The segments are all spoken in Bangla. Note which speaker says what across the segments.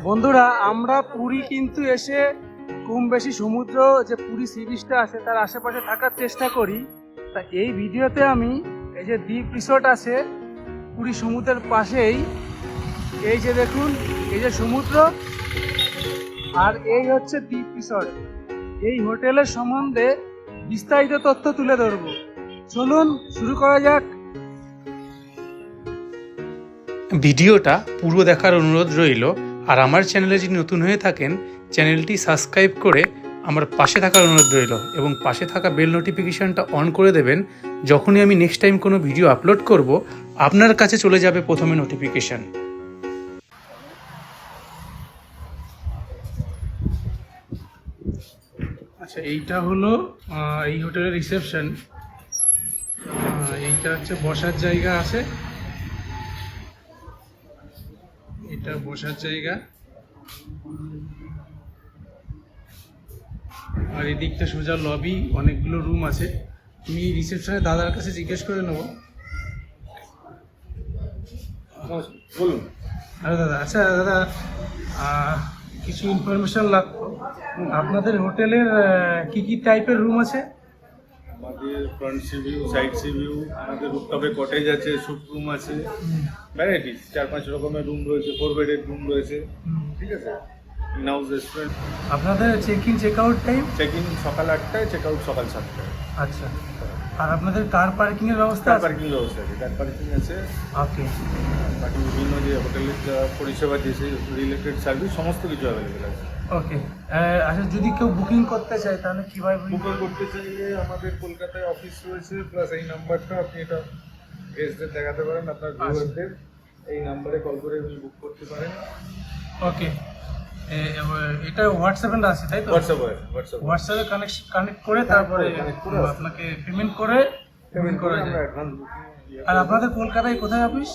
Speaker 1: বন্ধুরা, আমরা পুরী কিন্তু এসে কম বেশি সমুদ্র যে পুরী সি বিচটা আছে তার আশেপাশে থাকার চেষ্টা করি। তা এই ভিডিওতে আমি এই যে দ্বীপ রিসোর্ট আছে পুরী সমুদ্রের পাশেই, এই যে দেখুন এই যে সমুদ্র আর এই হচ্ছে দ্বীপ রিসোর্ট, এই হোটেলের সম্বন্ধে বিস্তারিত তথ্য তুলে ধরব। চলুন শুরু করা যাক।
Speaker 2: ভিডিওটা পুরো দেখার অনুরোধ রইল, আর আমার চ্যানেলে যদি নতুন হয়ে থাকেন চ্যানেলটি সাবস্ক্রাইব করে আমার পাশে থাকার অনুরোধ রইল এবং পাশে থাকা বেল নোটিফিকেশনটা অন করে দেবেন। যখনই আমি নেক্সট টাইম কোনো ভিডিও আপলোড করব আপনার কাছে চলে যাবে প্রথমে নোটিফিকেশন।
Speaker 1: আচ্ছা, এইটা হলো এই হোটেলের রিসেপশন। এইটা হচ্ছে বসার জায়গা আছে, এটা বসার জায়গা, আর এদিকটা সোজা লবি, অনেকগুলো রুম আছে। আমি রিসেপশনে দাদার কাছে জিজ্ঞেস করে নেবো।
Speaker 3: বলুন।
Speaker 1: আরে দাদা, আচ্ছা দাদা, কিছু ইনফরমেশন লাগতো। আপনাদের হোটেলের কি কি টাইপের রুম আছে?
Speaker 3: আমাদের front C view, side C view, আমাদের রুফটপে কটেজ আছে, স্যুট রুম আছে, ভ্যারাইটিস 4-5 রকমের রুম রয়েছে, 4 বেডের রুম রয়েছে, ঠিক আছে। In house restaurant.
Speaker 1: আপনাদের check in check out time?
Speaker 3: Check in সকাল 8টায়, চেক আউট সকাল 7টায়।
Speaker 1: আচ্ছা, আর আপনাদের কার পার্কিং এর ব্যবস্থা
Speaker 3: কার
Speaker 1: আছে?
Speaker 3: পার্কিং ব্যবস্থা আছে, কার পার্কিং আছে।
Speaker 1: ওকে।
Speaker 3: বাকি বিভিন্ন যে হোটেলের পরিষেবা দিয়েছে রিলেটেড সার্ভিস সমস্ত কিছু অ্যাভেলেবেল আছে।
Speaker 1: ওকে। আচ্ছা, যদি কেউ বুকিং করতে চায় তাহলে কিভাবে
Speaker 3: বুকিং করতে চাইলে আমাদের কলকাতায় অফিস রয়েছে, প্লাস এই নাম্বারটা আপনি এটা গেস্টদের দেখাতে পারেন, আপনার ভিউয়ারদের এই নাম্বারে কল করে বুক করতে পারেন।
Speaker 1: ওকে। এটা হোয়াটসঅ্যাপে আছে তাই তো? হোয়াটসঅ্যাপে কানেক্ট করে তারপরে আপনাকে পেমেন্ট করা যায়।
Speaker 3: আমরা অ্যাডভান্স বুকিং।
Speaker 1: আর আপনাদের কলকাতায় কোথায় অফিস?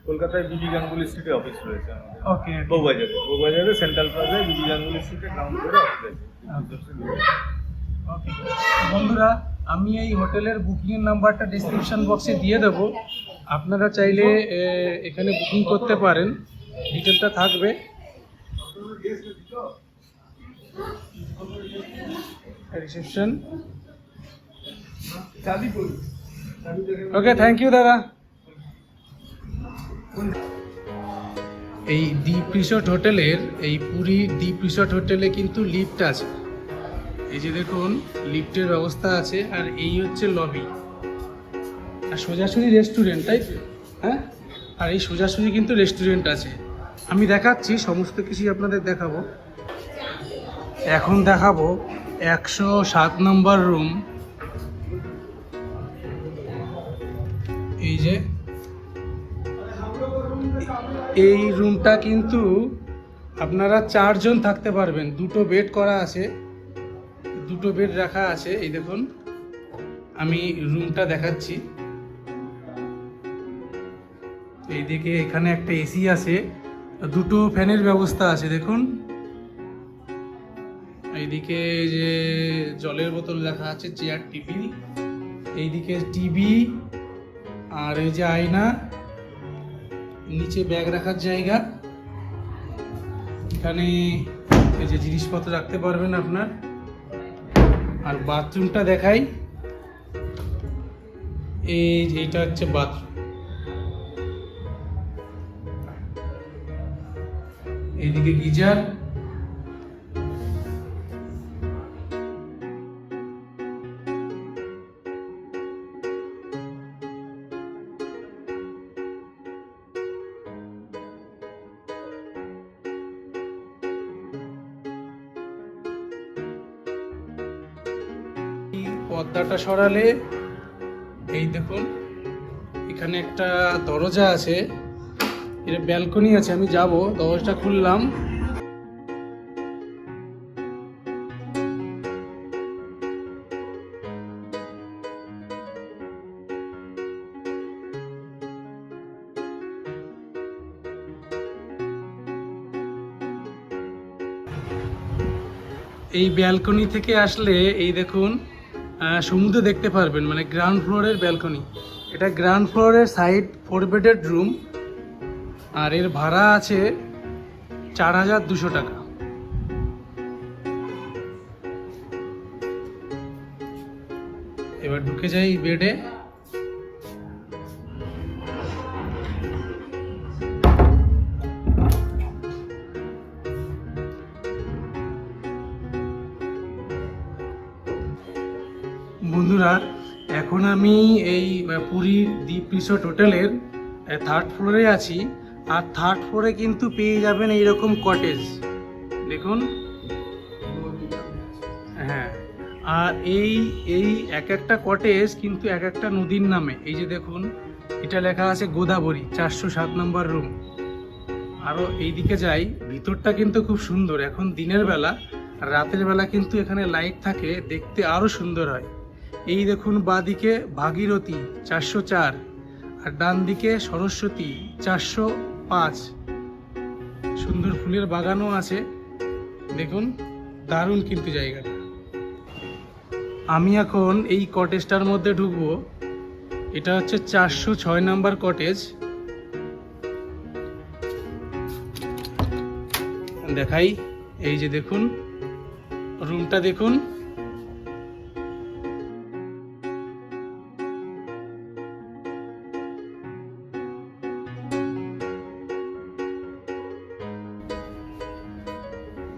Speaker 3: কলকাতায় বিবি গাঙ্গুলি স্ট্রিটে অফিস রয়েছে আমাদের।
Speaker 1: ওকে।
Speaker 3: বউবাজারে সেন্ট্রাল প্লাজায় বিবি গাঙ্গুলি স্ট্রিটে গ্রাউন্ড ফ্লোরে অফিস আছে।
Speaker 1: ওকে বন্ধুরা, আমি এই হোটেলের বুকিংয়ের নাম্বারটা ডিসক্রিপশন বক্সে দিয়ে দেবো, আপনারা চাইলে এখানে বুকিং করতে পারেন, ডিটেলটা থাকবে। রিসেপশন। ওকে, থ্যাংক ইউ দাদা। এই দ্বীপ রিসোর্ট হোটেলের, এই পুরী দ্বীপ রিসোর্ট হোটেলে কিন্তু লিফট আছে, এই যে দেখুন লিফটের ব্যবস্থা আছে, আর এই হচ্ছে লবি, আর সোজাসুজি রেস্টুরেন্ট, তাই তো? হ্যাঁ, আর এই সোজাসুজি কিন্তু রেস্টুরেন্ট আছে। আমি দেখাচ্ছি, সমস্ত কিছুই আপনাদের দেখাবো। এখন দেখাবো 107 নম্বর রুম। এই যে এই রুমটা কিন্তু আপনারা 4 জন থাকতে পারবেন, 2টো বেড করা আছে, 2টো বেড রাখা আছে। এই দেখুন আমি রুমটা দেখাচ্ছি। এইদিকে এখানে একটা এসি আছে, 2টো ফ্যানের ব্যবস্থা আছে দেখুন। এইদিকে যে জলের বোতল রাখা আছে, চেয়ার, টেবিল, এইদিকে টিভি, আর এই যে আয়না, নিচে ব্যাগ রাখার জায়গা, এখানে এই যে জিনিসপত্র রাখতে পারবেন আপনার। আর বাথরুমটা দেখাই, এইটা হচ্ছে বাথরুম। এইদিকে গিজার, পর্দাটা সরালে এই দেখুন এখানে একটা দরজা আছে, এটা ব্যালকনি আছে। আমি যাব, দরজাটা খুললাম, এই ব্যালকনি থেকে আসলে এই দেখুন সমুদ্র দেখতে পারবেন, মানে গ্রাউন্ড ফ্লোরের ব্যালকনি। এটা গ্রাউন্ড ফ্লোরের সাইড 4 বেডের রুম, আর এর ভাড়া আছে
Speaker 2: 4,200 টাকা। এবার ঢুকে যাই বেডে। বন্ধুরা, এখন আমি এই পুরীর দ্বীপ রিসোর্ট হোটেলের 3rd ফ্লোরে আছি। আর 3rd ফ্লোরে কিন্তু পেয়ে যাবেন এইরকম কটেজ, দেখুন। হ্যাঁ, আর এই এক একটা কটেজ কিন্তু এক একটা নদীর নামে। এই যে দেখুন, এটা লেখা আছে গোদাবরী, 407 নম্বর রুম। আরও এইদিকে যাই, ভিতরটা কিন্তু খুব সুন্দর। এখন দিনের বেলা আর রাতের বেলা কিন্তু এখানে লাইট থাকে, দেখতে আরও সুন্দর হয়। এই দেখুন, বাঁদিকে ভাগীরথী 404, আর ডান দিকে সরস্বতী 405। সুন্দর ফুলের বাগানও আছে, দেখুন, দারুণ কিন্তু জায়গাটা। আমি এখন এই কটেজটার মধ্যে ঢুকবো। এটা হচ্ছে 406 নাম্বার কটেজ। দেখাই, এই যে দেখুন রুমটা, দেখুন।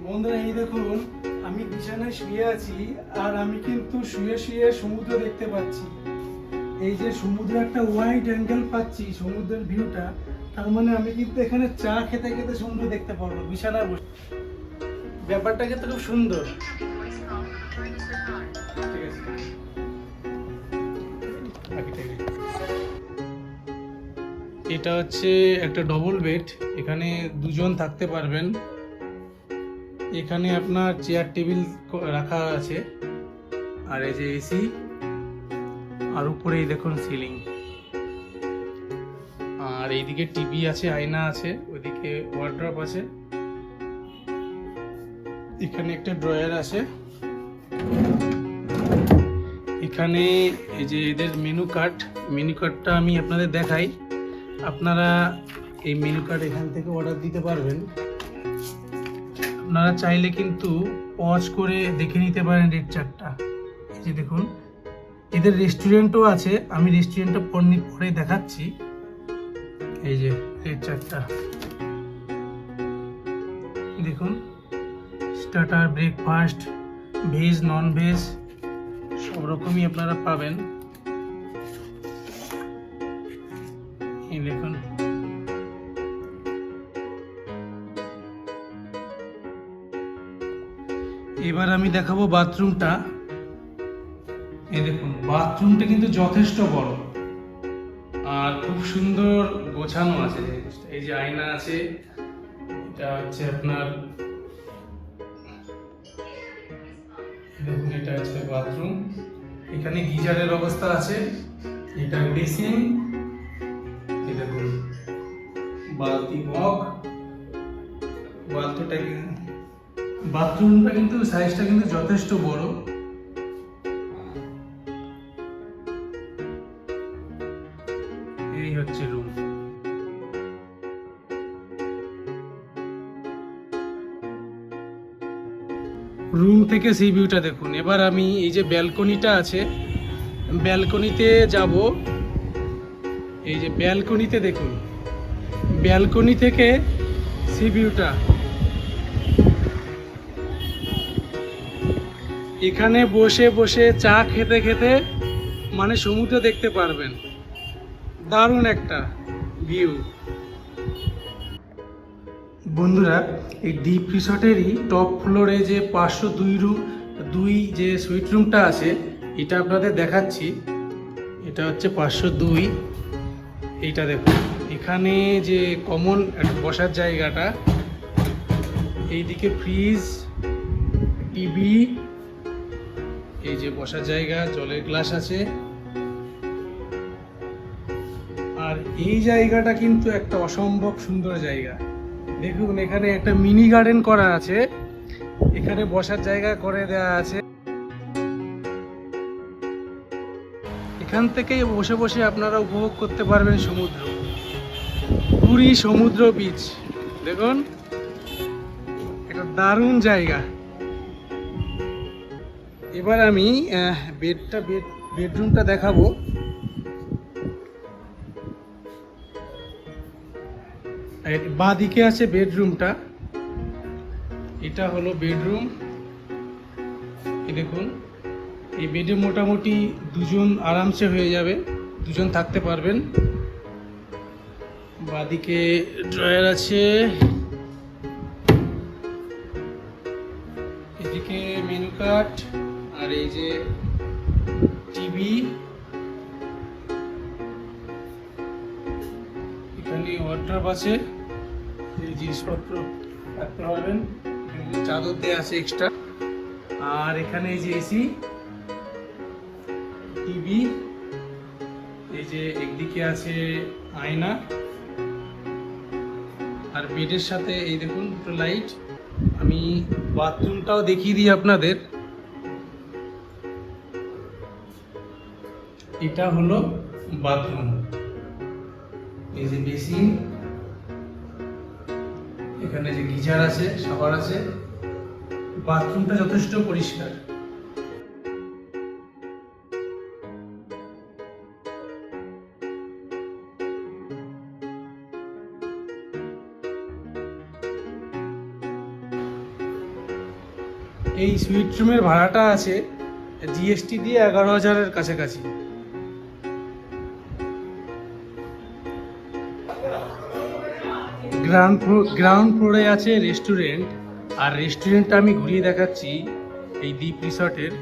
Speaker 2: বন্ধুরা, এই দেখুন, আমি বিছানায় শুয়ে আছি আর আমি কিন্তু শুয়ে শুয়ে সমুদ্র দেখতে পাচ্ছি। এই যে সমুদ্র একটা ওয়াইড অ্যাঙ্গেল পাচ্ছি, সমুদ্রের ভিউটা। তার মানে আমি কিন্তু এখানে চা খেতে খেতে সমুদ্র দেখতে পারবো বিছানায় বসে। ব্যাপারটা কিন্তু খুব সুন্দর। ঠিক আছে, এটা হচ্ছে একটা ডবল বেড, এখানে দুজন থাকতে পারবেন। এখানে আপনার চেয়ার টেবিল রাখা আছে, আর এই যে এসি, আর উপরেই দেখুন সিলিং। আর এইদিকে টিভি আছে, আয়না আছে, ওইদিকে ওয়ার্ড্রপ আছে, এখানে একটা ড্রয়ার আছে। এখানে এই যে এদের মেনু কার্ডটা আমি আপনাদের দেখাই। আপনারা এই মেনু কার্ড এখান থেকে অর্ডার দিতে পারবেন। আপনারা চাইলে কিন্তু পজ করে দেখে নিতে পারেন রেট চার্টটা। এই যে দেখুন, এদের রেস্টুরেন্টও আছে, আমি রেস্টুরেন্টটা পরে দেখাচ্ছি। এই যে রেট চার্টটা দেখুন, starter, breakfast, veg, non veg সব রকমই আপনারা পাবেন। এই দেখুন, এবার আমি দেখাবো বাথরুমটা। এই দেখুন, বাথরুমটা কিন্তু যথেষ্ট বড় আর খুব সুন্দর গোছানো আছে। এই যে আয়না আছে, এটা হচ্ছে আপনার, দেখুন, এটা হচ্ছে বাথরুম। এখানে গিজারের ব্যবস্থা আছে, এটা বেসিন, এই দেখুন বালতি, মগ। বাথরুমটা কিন্তু সাইজটা কিন্তু যথেষ্ট বড়। এই হচ্ছে রুম। রুম থেকে সি ভিউটা দেখুন। এবার আমি এই যে ব্যালকনিটা আছে, ব্যালকনিতে যাব। এই যে ব্যালকনিতে দেখুন, ব্যালকনি থেকে সি ভিউটা। এখানে বসে বসে চা খেতে খেতে মানে সমুদ্র দেখতে পারবেন, দারুণ একটা ভিউ। বন্ধুরা, এই দ্বীপ রিসর্টেরই টপ ফ্লোরে যে 502 যে সুইট রুমটা আছে, এটা আপনাদের দেখাচ্ছি। এটা হচ্ছে 502। এইটা দেখুন, এখানে যে কমন বসার জায়গাটা, এইদিকে ফ্রিজ, টিভি, এই যে বসার জায়গা, জলের গ্লাস আছে। আর এই জায়গাটা কিন্তু একটা অসম্ভব সুন্দর জায়গা। দেখুন, এখানে একটা মিনি গার্ডেন করা আছে, এখানে বসার জায়গা করে দেওয়া আছে। এখান থেকেই বসে বসে আপনারা উপভোগ করতে পারবেন সমুদ্র, পুরী সমুদ্র বিচ। দেখুন,
Speaker 1: দারুণ জায়গা। এবার আমি বেডরুমটা দেখাবো। বাঁ দিকে আছে বেডরুমটা, এটা হলো বেডরুম। এই দেখুন, এই বেডে মোটামুটি দুজন আরামসে হয়ে যাবে, দুজন থাকতে পারবেন। বাঁদিকে ড্রয়ার আছে, এদিকে মেনু কার্ড, আর এই যে টিভি, এখানে ওয়ার্ড্রপ আছে, এই জিনিসপত্র রাখতে পারবেন। এখানে চাদর দেওয়া আছে এক্সট্রা। আর এখানে এই যে এসি, টিভি, এই যে একদিকে আছে আয়না, আর বেডের সাথে এই দেখুন দুটো লাইট। আমি বাথরুমটাও দেখিয়ে দিই আপনাদের। এটা হলো বাথরুম, এই যে বেসিন, এখানে যে গিজার আছে, শাওয়ার আছে। বাথরুমটা যথেষ্ট পরিষ্কার। এই সুইট রুমের ভাড়াটা আছে জিএসটি দিয়ে 11,000-এর কাছাকাছি। গ্রাউন্ড ফ্লোরে আছে রেস্টুরেন্ট, আর রেস্টুরেন্টটা আমি ঘুরিয়ে দেখাচ্ছি এই দ্বীপ রিসর্টের।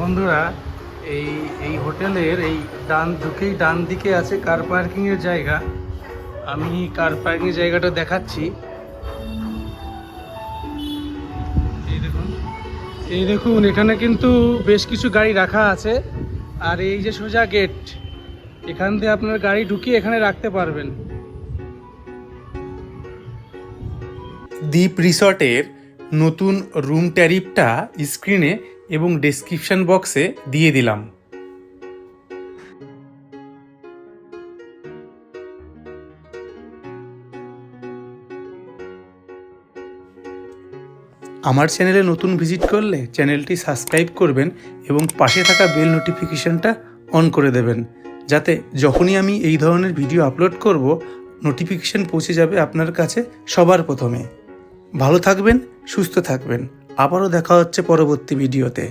Speaker 1: বন্ধুরা, এই হোটেলের এই ডান দিকে আছে কার পার্কিং এর জায়গা। আমি কার পার্কিং এর জায়গাটা দেখাচ্ছি। এই দেখুন এখানে কিন্তু বেশ কিছু গাড়ি রাখা আছে, আর এই যে সোজা গেট, এখান দিয়ে আপনার গাড়ি ঢুকিয়ে এখানে রাখতে পারবেন।
Speaker 2: দ্বীপ রিসর্টের নতুন রুম ট্যারিফটা স্ক্রিনে এবং ডেসক্রিপশন বক্সে দিয়ে দিলাম। আমার চ্যানেলে নতুন ভিজিট করলে চ্যানেলটি সাবস্ক্রাইব করবেন এবং পাশে থাকা বেল নোটিফিকেশনটা অন করে দেবেন, যাতে যখনই আমি এই ধরনের ভিডিও আপলোড করব নোটিফিকেশন পৌঁছে যাবে আপনার কাছে সবার প্রথমে। ভালো থাকবেন, সুস্থ থাকবেন। আবারও দেখা হচ্ছে পরবর্তী ভিডিওতে।